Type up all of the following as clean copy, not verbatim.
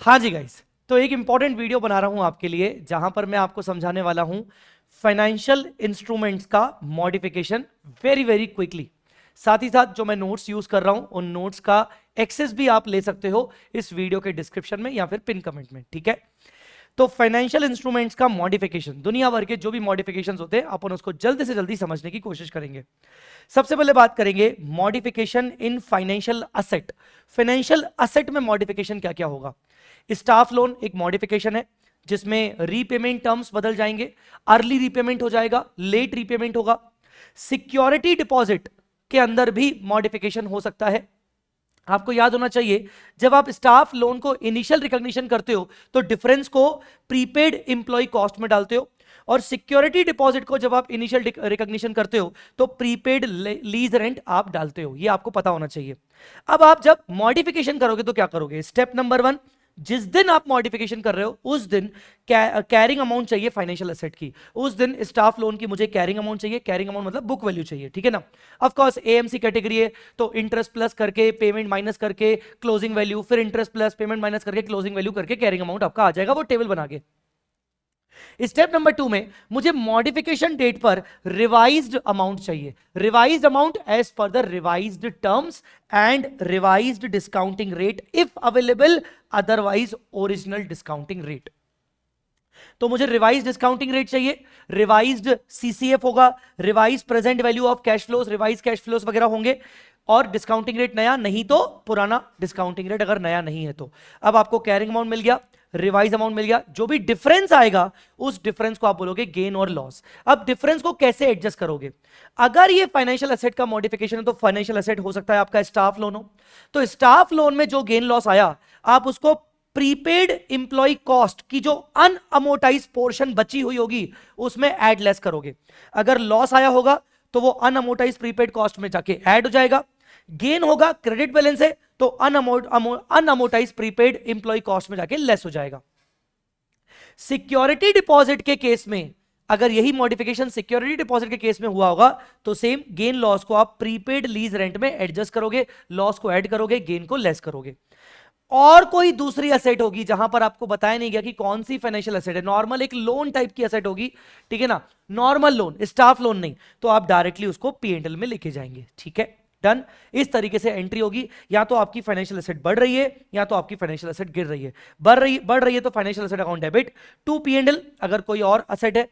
हाँ जी गाइस, तो एक इंपॉर्टेंट वीडियो बना रहा हूं आपके लिए जहां पर मैं आपको समझाने वाला हूं फाइनेंशियल इंस्ट्रूमेंट्स का मॉडिफिकेशन वेरी वेरी क्विकली। साथ ही साथ जो मैं नोट्स यूज कर रहा हूं उन नोट्स का एक्सेस भी आप ले सकते हो इस वीडियो के डिस्क्रिप्शन में या फिर पिन कमेंट में, ठीक है। तो फाइनेंशियल इंस्ट्रूमेंट्स का मॉडिफिकेशन, दुनिया भर के जो भी मॉडिफिकेशंस होते हैं अपन उसको जल्द से जल्दी समझने की कोशिश करेंगे। सबसे पहले बात करेंगे modification in financial asset. Financial asset में मॉडिफिकेशन क्या क्या होगा। स्टाफ लोन एक मॉडिफिकेशन है जिसमें रीपेमेंट टर्म्स बदल जाएंगे, अर्ली रीपेमेंट हो जाएगा, लेट रीपेमेंट होगा। सिक्योरिटी डिपॉजिट के अंदर भी मॉडिफिकेशन हो सकता है। आपको याद होना चाहिए जब आप स्टाफ लोन को इनिशियल रिकॉग्निशन करते हो तो डिफरेंस को प्रीपेड एम्प्लॉय कॉस्ट में डालते हो, और सिक्योरिटी डिपॉजिट को जब आप इनिशियल रिकॉग्निशन करते हो तो प्रीपेड लीज रेंट आप डालते हो। ये आपको पता होना चाहिए। अब आप जब मॉडिफिकेशन करोगे तो क्या करोगे। स्टेप नंबर 1, जिस दिन आप मॉडिफिकेशन कर रहे हो उस दिन कैरिंग अमाउंट चाहिए फाइनेंशियल एसेट की। उस दिन स्टाफ लोन की मुझे कैरिंग अमाउंट चाहिए। कैरिंग अमाउंट मतलब बुक वैल्यू चाहिए, ठीक है ना। ऑफ कोर्स एएमसी कैटेगरी है तो इंटरेस्ट प्लस करके पेमेंट माइनस करके क्लोजिंग वैल्यू, फिर इंटरेस्ट प्लस पेमेंट माइनस करके क्लोजिंग वैल्यू करके कैरिंग अमाउंट आपका आ जाएगा, वो टेबल बना के। स्टेप नंबर 2 में मुझे मॉडिफिकेशन डेट पर रिवाइज्ड अमाउंट चाहिए। Revised amount as per the revised terms and revised discounting rate if available, otherwise original discounting rate. तो मुझे रिवाइज डिस्काउंटिंग रेट चाहिए, रिवाइज्ड सीसीएफ होगा, revise present value of cash flows, revise cash flows वगैरह होंगे, और discounting rate नया, नहीं तो पुराना डिस्काउंटिंग रेट अगर नया नहीं है तो। अब आपको कैरिंग अमाउंट मिल गया, रिवाइज अमाउंट मिल गया, जो भी डिफरेंस आएगा उस डिफरेंस को आप बोलोगे गेन और लॉस। अब डिफरेंस को कैसे एडजस्ट करोगे। अगर ये फाइनेंशियल एसेट का मॉडिफिकेशन है तो फाइनेंशियल एसेट हो सकता है आपका स्टाफ लोन हो, तो स्टाफ लोन में जो गेन लॉस आया आप उसको प्रीपेड एम्प्लॉय कॉस्ट की जो अनअमोटाइज पोर्शन बची हुई होगी उसमें ऐड लेस करोगे। अगर लॉस आया होगा तो वो अनअमोटाइज प्रीपेड कॉस्ट में जाके ऐड हो जाएगा। गेन होगा, क्रेडिट बैलेंस है तो अनअमोटाइज प्रीपेड एम्प्लॉय कॉस्ट में जाके लेस हो जाएगा। सिक्योरिटी डिपॉजिट के केस में अगर यही मॉडिफिकेशन सिक्योरिटी डिपॉजिट के केस में हुआ होगा तो सेम गेन लॉस को आप प्रीपेड लीज रेंट में एडजस्ट करोगे, लॉस को ऐड करोगे, गेन को लेस करोगे। और कोई दूसरी एसेट होगी जहां पर आपको बताया नहीं गया कि कौन सी फाइनेंशियल एसेट है, नॉर्मल एक लोन टाइप की एसेट होगी, ठीक है ना, नॉर्मल लोन, स्टाफ लोन नहीं, तो आप डायरेक्टली उसको पीएनएल में लेके जाएंगे, ठीक है, डन। इस तरीके से एंट्री होगी। या तो आपकी फाइनेंशियल एसेट बढ़ रही है या तो आपकी फाइनेंशियल एसेट गिर रही है। बढ़ रही है तो financial asset account debit, to PNL अगर कोई और एसेट है,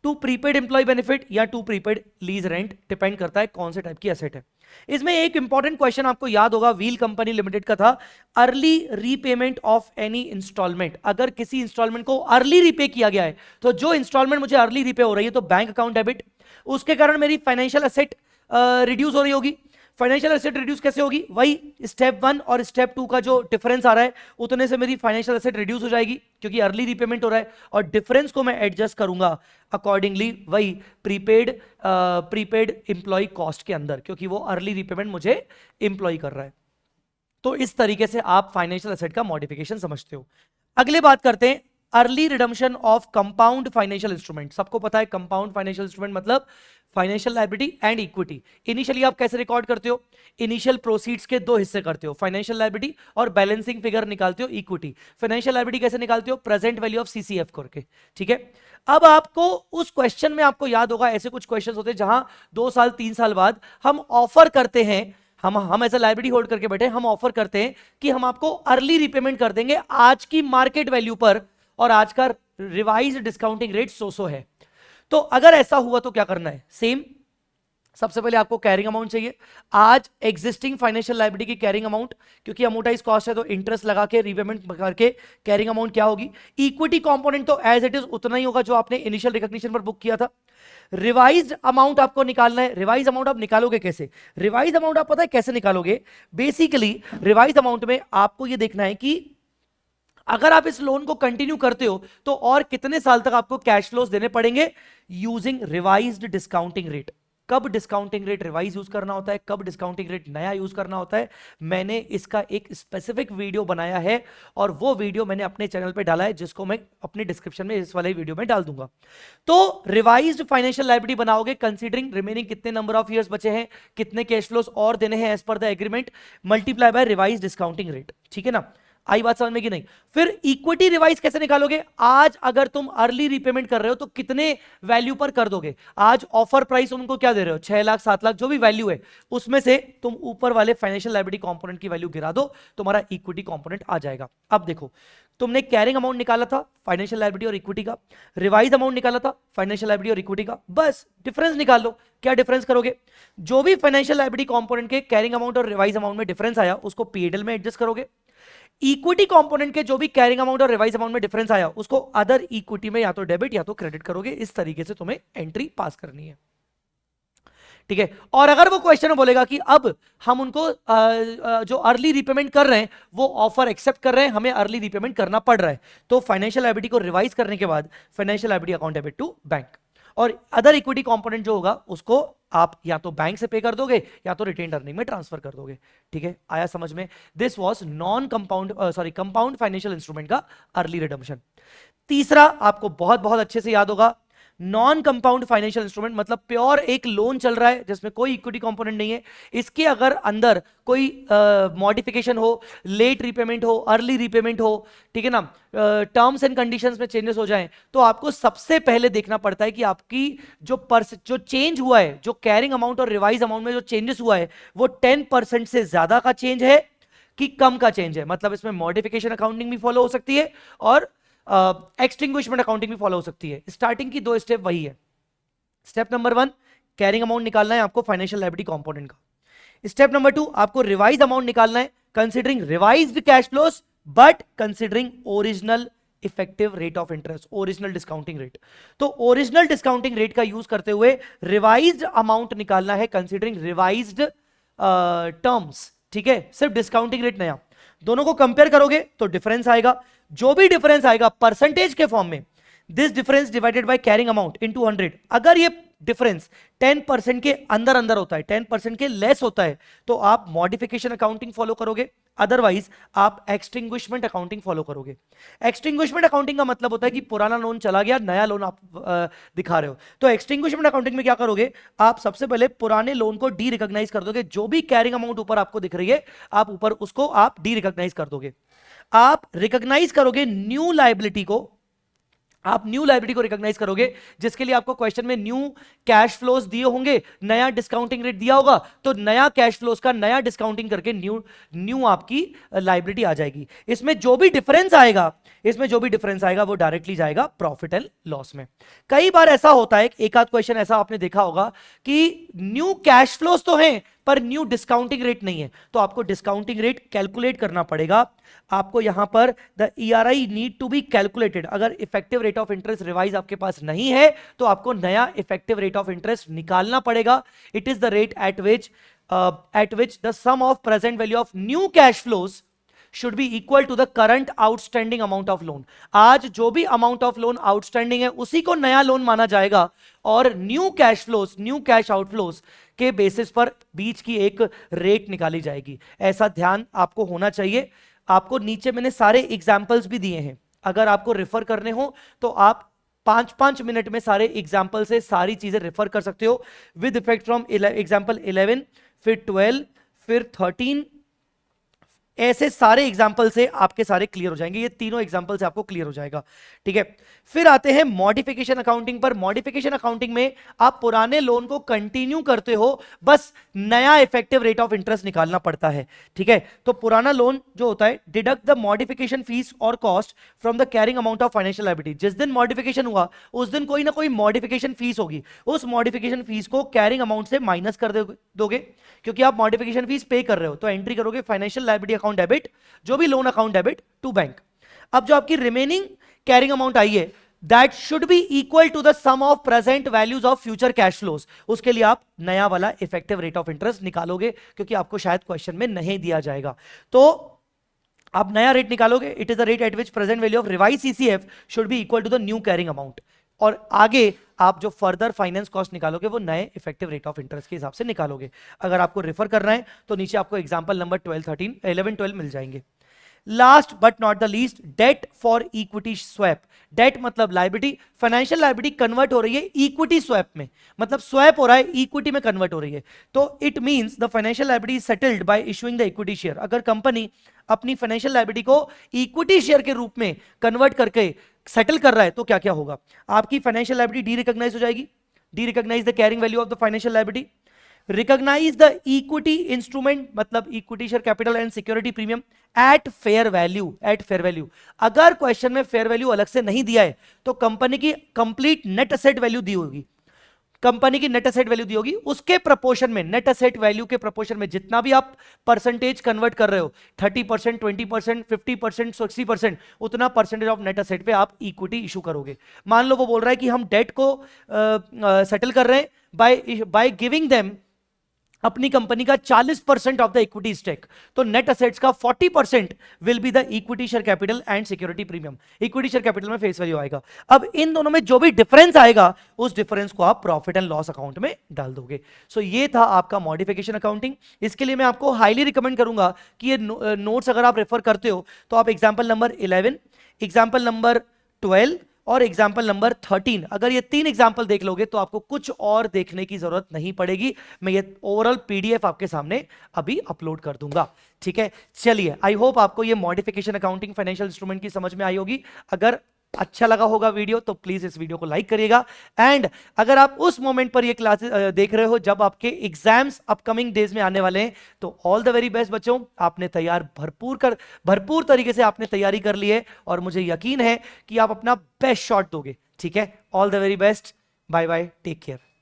टू प्रीपेड एम्प्लॉय बेनिफिट या to prepaid lease rent, depend करता है कौन से टाइप की एसेट है। इसमें एक इंपॉर्टेंट क्वेश्चन आपको याद होगा व्हील कंपनी लिमिटेड का था, early repayment of any instalment. अगर किसी इंस्टॉलमेंट को अर्ली रीपे किया गया है तो जो इंस्टॉलमेंट मुझे अर्ली रीपे हो रही है तो बैंक अकाउंट डेबिट, उसके कारण मेरी फाइनेंशियल एसेट रिड्यूस हो रही होगी। फाइनेंशियल एसेट रिड्यूस कैसे होगी, वही स्टेप 1 और स्टेप 2 का जो डिफरेंस आ रहा है उतने से मेरी फाइनेंशियल एसेट रिड्यूस हो जाएगी क्योंकि अर्ली रीपेमेंट हो रहा है, और डिफरेंस को मैं एडजस्ट करूंगा अकॉर्डिंगली वही प्रीपेड एम्प्लॉय कॉस्ट के अंदर, क्योंकि वो अर्ली रीपेमेंट मुझे एम्प्लॉय कर रहा है। तो इस तरीके से आप फाइनेंशियल एसेट का मॉडिफिकेशन समझते हो। अगले बात करते हैं early redemption of compound financial instrument. सबको पता है कंपाउंड फाइनेंशियल इंस्ट्रूमेंट मतलब financial liability and equity. Initially आप कैसे रिकॉर्ड करते हो, इनिशियल प्रोसीड्स के दो हिस्से करते हो, फाइनेंशियल लायबिलिटी और बैलेंसिंग फिगर निकालते हो इक्विटी। फाइनेंशियल लायबिलिटी कैसे निकालते हो, प्रेजेंट वैल्यू ऑफ सीसीएफ करके, ठीक है। अब आपको उस क्वेश्चन में आपको याद होगा ऐसे कुछ क्वेश्चन होते हैं जहां 2 साल 3 साल बाद हम ऑफर करते हैं, हम ऐसा लायबिलिटी होल्ड करके बैठे, हम ऑफर करते हैं कि हम आपको अर्ली रिपेमेंट कर देंगे आज की मार्केट वैल्यू पर, और आज का रिवाइज डिस्काउंटिंग रेट 100 है। तो अगर ऐसा हुआ तो क्या करना है, सेम सबसे पहले आपको कैरिंग अमाउंट चाहिए। आज एग्जिस्टिंग फाइनेंशियल लायबिलिटी की कैरिंग अमाउंट, क्योंकि अमोटाइज कॉस्ट है तो इंटरेस्ट लगा के रीपेमेंट करके कैरिंग अमाउंट क्या होगी। इक्विटी कंपोनेंट तो एज इट इज उतना ही होगा जो आपने इनिशियल रिकॉग्निशन पर बुक किया था। रिवाइज्ड अमाउंट आपको निकालना है। रिवाइज अमाउंट आप निकालोगे कैसे, रिवाइज अमाउंट आप पता है कैसे निकालोगे, बेसिकली रिवाइज अमाउंट में आपको यह देखना है कि अगर आप इस लोन को कंटिन्यू करते हो तो और कितने साल तक आपको कैश फ्लोज देने पड़ेंगे यूजिंग रिवाइज्ड डिस्काउंटिंग रेट। कब डिस्काउंटिंग रेट रिवाइज यूज करना होता है, कब डिस्काउंटिंग रेट नया यूज करना होता है, मैंने इसका एक स्पेसिफिक वीडियो बनाया है और वो वीडियो मैंने अपने चैनल पे डाला है जिसको मैं अपने डिस्क्रिप्शन में इस वाले वीडियो में डाल दूंगा। तो रिवाइज्ड फाइनेंशियल लायबिलिटी बनाओगे कंसीडरिंग रिमेनिंग कितने नंबर ऑफ ईयर्स बचे हैं, कितने कैश फ्लोज और देने हैं as per the agreement, multiply by revised discounting rate, ठीक है ना। आई बात समझ में कि नहीं? फिर इक्विटी रिवाइज कैसे निकालोगे? आज अगर तुम अर्ली रीपेमेंट कर रहे हो तो कितने वैल्यू पर कर दोगे? आज ऑफर प्राइस उनको क्या दे रहे हो, 6 लाख 7 लाख जो भी वैल्यू है, उसमें से तुम ऊपर वाले फाइनेंशियल लायबिलिटी कंपोनेंट की वैल्यू गिरा दो, तुम्हारा इक्विटी कंपोनेंट आ जाएगा। अब देखो, तुमने कैरिंग अमाउंट निकाला था फाइनेंशियल लायबिलिटी और इक्विटी का, रिवाइज अमाउंट निकाला था फाइनेंशियल लायबिलिटी और इक्विटी का, बस डिफरेंस निकाल लो। क्या डिफरेंस करोगे? जो भी फाइनेंशियल लायबिलिटी कंपोनेंट के कैरिंग अमाउंट और रिवाइज अमाउंट में डिफरेंस आया उसको पीएडएल में एडजस्ट करोगे। इक्विटी कंपोनेंट के जो भी कैरिंग अमाउंट और रिवाइज अमाउंट में डिफरेंस आया उसको अदर इक्विटी में या तो डेबिट या तो क्रेडिट करोगे। इस तरीके से तुम्हें एंट्री पास करनी है, ठीक है। और अगर वो क्वेश्चन में बोलेगा कि अब हम उनको जो अर्ली रीपेमेंट कर रहे हैं वो ऑफर एक्सेप्ट कर रहे हैं, हमें अर्ली रीपेमेंट करना पड़ रहा है, तो फाइनेंशियल लायबिलिटी को रिवाइज करने के बाद financial liability account debit to bank, और अदर इक्विटी कंपोनेंट जो होगा उसको आप या तो बैंक से पे कर दोगे या तो रिटेन्ड अर्निंग में ट्रांसफर कर दोगे, ठीक है। आया समझ में? This was non compound compound financial instrument का अर्ली रिडम्पशन। तीसरा आपको बहुत बहुत अच्छे से याद होगा, नॉन कंपाउंड फाइनेंशियल इंस्ट्रूमेंट मतलब प्योर एक लोन चल रहा है जिसमें कोई इक्विटी कंपोनेंट नहीं है, इसके अगर अंदर कोई मॉडिफिकेशन हो, लेट रीपेमेंट हो, अर्ली रीपेमेंट हो, ठीक है ना, टर्म्स एंड कंडीशंस में चेंजेस हो जाएं, तो आपको सबसे पहले देखना पड़ता है कि आपकी जो चेंज हुआ है, जो कैरिंग अमाउंट और रिवाइज अमाउंट में जो चेंजेस हुआ है वो 10% से ज्यादा का चेंज है कि कम का चेंज है। मतलब इसमें मॉडिफिकेशन अकाउंटिंग भी फॉलो हो सकती है और एक्सटिंग्विशमेंट अकाउंटिंग भी फॉलो हो सकती है। स्टार्टिंग की 2 स्टेप वही है। स्टेप नंबर 1 कैरिंग अमाउंट निकालना है आपको फाइनेंशियल लायबिलिटी कंपोनेंट का। स्टेप नंबर 2 आपको रिवाइज अमाउंट निकालना है considering revised cash flows but considering original effective rate of interest, original discounting rate. तो ओरिजिनल डिस्काउंटिंग रेट का यूज करते हुए रिवाइज्ड अमाउंट निकालना है कंसीडरिंग रिवाइज्ड टर्म्स, ठीक है, सिर्फ डिस्काउंटिंग रेट नया। दोनों को कंपेयर करोगे तो डिफरेंस आएगा, जो भी डिफरेंस आएगा परसेंटेज के फॉर्म में, this difference divided by carrying amount into 100। अगर ये डिफरेंस 10% के अंदर अंदर होता है, 10% के लेस होता है, तो आप मॉडिफिकेशन अकाउंटिंग फॉलो करोगे, अदरवाइज आप एक्सटिंग्विशमेंट अकाउंटिंग फॉलो करोगे। एक्सटिंग्विशमेंट अकाउंटिंग का मतलब होता है कि पुराना लोन चला गया, नया लोन आप दिखा रहे हो। तो एक्सटिंग्विशमेंट अकाउंटिंग में क्या करोगे, आप सबसे पहले पुराने लोन को डी रिकॉग्नाइज कर दोगे, जो भी कैरिंग अमाउंट ऊपर आपको दिख रही है आप ऊपर उसको आप डी रिकॉग्नाइज कर दोगे। आप रिकॉग्नाइज करोगे न्यू लायबिलिटी को, आप न्यू लायबिलिटी को रिकॉग्नाइज करोगे, जिसके लिए आपको क्वेश्चन में न्यू कैश फ्लोज दिए होंगे, नया डिस्काउंटिंग रेट दिया होगा, तो नया कैश फ्लोज का नया डिस्काउंटिंग करके न्यू आपकी लायबिलिटी आ जाएगी। इसमें जो भी डिफरेंस आएगा वो डायरेक्टली जाएगा प्रॉफिट एंड लॉस में। कई बार ऐसा होता है, एक आध क्वेश्चन ऐसा आपने देखा होगा कि न्यू कैश फ्लोज तो हैं पर न्यू डिस्काउंटिंग रेट नहीं है, तो आपको डिस्काउंटिंग रेट कैलकुलेट करना पड़ेगा। आपको यहां पर the ERI need to be calculated. अगर effective rate of interest revise आपके पास नहीं है तो आपको नया इफेक्टिव रेट ऑफ इंटरेस्ट निकालना पड़ेगा। It is the rate at which the sum of present value of new cash flows should be equal to the current outstanding amount of loan। आज जो भी अमाउंट ऑफ लोन आउटस्टैंडिंग है उसी को नया loan माना जाएगा, और new cash flows, new cash outflows के बेसिस पर बीच की एक रेट निकाली जाएगी। ऐसा ध्यान आपको होना चाहिए। आपको नीचे मैंने सारे एग्जाम्पल्स भी दिए हैं, अगर आपको रेफर करने हो तो आप 5-5 मिनट में सारे एग्जाम्पल से सारी चीजें रेफर कर सकते हो, विद इफेक्ट फ्रॉम एग्जाम्पल 11, फिर 12, फिर 13, ऐसे सारे एग्जाम्पल से आपके सारे क्लियर हो जाएंगे। ये तीनों एग्जाम्पल से आपको क्लियर हो जाएगा, ठीक है। फिर आते हैं मॉडिफिकेशन अकाउंटिंग पर। मॉडिफिकेशन अकाउंटिंग में आप पुराने लोन को कंटिन्यू करते हो, बस नया इफेक्टिव रेट ऑफ इंटरेस्ट निकालना पड़ता है, ठीक है। तो पुराना लोन जो होता है, डिडक्ट द मॉडिफिकेशन फीस और cost from the carrying amount of financial liability. जिस दिन मॉडिफिकेशन हुआ उस दिन कोई ना कोई मॉडिफिकेशन फीस होगी, उस मॉडिफिकेशन फीस को कैरिंग अमाउंट से माइनस कर दोगे, क्योंकि आप मॉडिफिकेशन फीस पे कर रहे हो, तो एंट्री करोगे फाइनेंशियल लायबिलिटी अकाउंट डेबिट, जो भी loan account debit to bank. अब जो आपकी रिमेनिंग कैरिंग अमाउंट आई है, that should be equal to the sum of present values of future cash flows. उसके लिए आप नया वाला इफेक्टिव रेट ऑफ इंटरेस्ट निकालोगे, क्योंकि आपको शायद क्वेश्चन में नहीं दिया जाएगा, तो आप नया रेट निकालोगे। It is the rate at which present value of revised CCF should be equal to the new carrying amount, और आगे आप जो फर्दर फाइनेंस कॉस्ट निकालोगे वो नए इफेक्टिव रेट ऑफ इंटरेस्ट के हिसाब से निकालोगे। अगर आपको रेफर करना है तो नीचे आपको एग्जांपल नंबर 12, 13, 11, 12 मिल जाएंगे। Last but not the least, debt for equity swap. Debt मतलब लायबिलिटी, फाइनेंशियल लायबिलिटी कन्वर्ट हो रही है इक्विटी स्वैप में, मतलब स्वैप हो रहा है इक्विटी में कन्वर्ट हो रही है। तो it means the financial liability settled bye issuing the equity share. अगर कंपनी अपनी फाइनेंशियल लायबिलिटी को इक्विटी शेयर के रूप में कन्वर्ट करके सेटल कर रहा है तो क्या क्या होगा? आपकी फाइनेंशियल लायबिलिटी डी रिकॉग्नाइज हो जाएगी, derecognise the carrying value of the financial liability, recognise the equity instrument मतलब equity share capital and security premium at fair value, at fair value. अगर क्वेश्चन में फेयर वैल्यू अलग से नहीं दिया है तो कंपनी की कंप्लीट नेट एसेट वैल्यू दी होगी, कंपनी की नेट एसेट वैल्यू दी होगी, उसके प्रपोर्शन में, नेट एसेट वैल्यू के प्रपोर्शन में जितना भी आप परसेंटेज कन्वर्ट कर रहे हो, 30%, 20%, 50%, 60%, उतना परसेंटेज ऑफ नेट एसेट पे आप इक्विटी इशू करोगे। मान लो वो बोल रहा है कि हम डेट को सेटल कर रहे हैं बाय गिविंग देम अपनी कंपनी का 40% ऑफ द इक्विटी स्टेक, तो नेट असेट्स का 40% will be the equity share capital and security premium. Equity share capital में फेस वैल्यू आएगा। अब इन दोनों में जो भी डिफरेंस आएगा उस डिफरेंस को आप प्रॉफिट एंड लॉस अकाउंट में डाल दोगे। सो ये था आपका मॉडिफिकेशन अकाउंटिंग। इसके लिए मैं आपको हाईली रिकमेंड करूंगा कि ये नोट्स अगर आप रेफर करते हो तो आप एग्जाम्पल नंबर 11, एग्जाम्पल नंबर 12 और एग्जाम्पल नंबर 13, अगर ये 3 एग्जाम्पल देख लोगे तो आपको कुछ और देखने की जरूरत नहीं पड़ेगी। मैं ये ओवरऑल पीडीएफ आपके सामने अभी अपलोड कर दूंगा। ठीक है, चलिए, आई होप आपको ये मॉडिफिकेशन अकाउंटिंग फाइनेंशियल इंस्ट्रूमेंट की समझ में आई होगी। अगर अच्छा लगा होगा वीडियो तो प्लीज इस वीडियो को लाइक करिएगा। एंड अगर आप उस मोमेंट पर ये क्लासेस देख रहे हो जब आपके एग्जाम्स अपकमिंग डेज में आने वाले हैं, तो ऑल द वेरी बेस्ट बच्चों। आपने भरपूर तरीके से आपने तैयारी कर ली है और मुझे यकीन है कि आप अपना बेस्ट शॉट दोगे। ठीक है, all the very best, bye bye, take care.